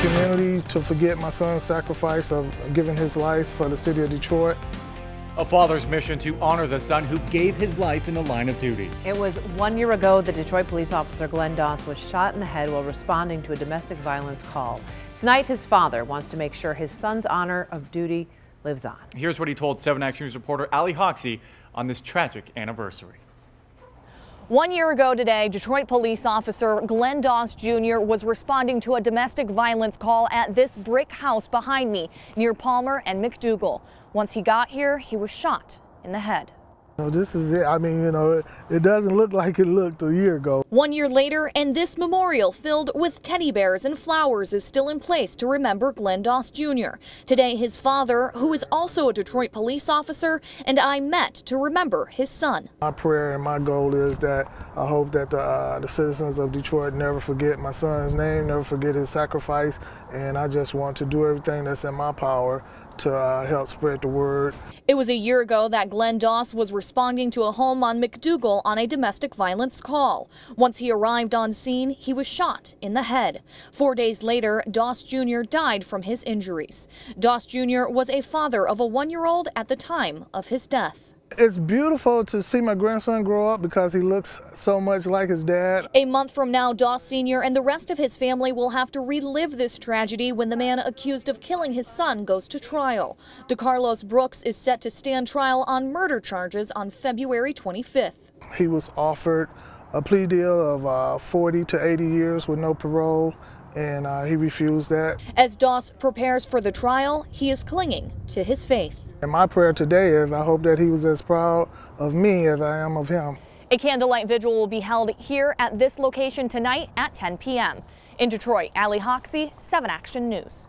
community to forget my son's sacrifice of giving his life for the city of Detroit. A father's mission to honor the son who gave his life in the line of duty. It was 1 year ago that Detroit police officer Glenn Doss was shot in the head while responding to a domestic violence call. Tonight, his father wants to make sure his son's honor of duty lives on. Here's what he told 7 Action News reporter Ali Hoxie on this tragic anniversary. 1 year ago today, Detroit police officer Glenn Doss Jr. was responding to a domestic violence call at this brick house behind me near Palmer and McDougal. Once he got here, he was shot in the head. This is it. I mean, it doesn't look like it looked a year ago. 1 year later, and this memorial filled with teddy bears and flowers is still in place to remember Glenn Doss Jr. Today, his father, who is also a Detroit police officer, and I met to remember his son. My prayer and my goal is that I hope that the citizens of Detroit never forget my son's name, never forget his sacrifice, and I just want to do everything that's in my power to help spread the word. It was a year ago that Glenn Doss was responding to a home on McDougal on a domestic violence call. Once he arrived on scene, he was shot in the head. 4 days later, Doss Jr. died from his injuries. Doss Jr. was a father of a 1-year-old at the time of his death. It's beautiful to see my grandson grow up because he looks so much like his dad. A month from now, Doss Sr. and the rest of his family will have to relive this tragedy when the man accused of killing his son goes to trial. DeCarlos Brooks is set to stand trial on murder charges on February 25th. He was offered a plea deal of 40 to 80 years with no parole, and he refused that. As Doss prepares for the trial, he is clinging to his faith. And my prayer today is I hope that he was as proud of me as I am of him. A candlelight vigil will be held here at this location tonight at 10 p.m. In Detroit, Ali Hoxie, 7 Action News.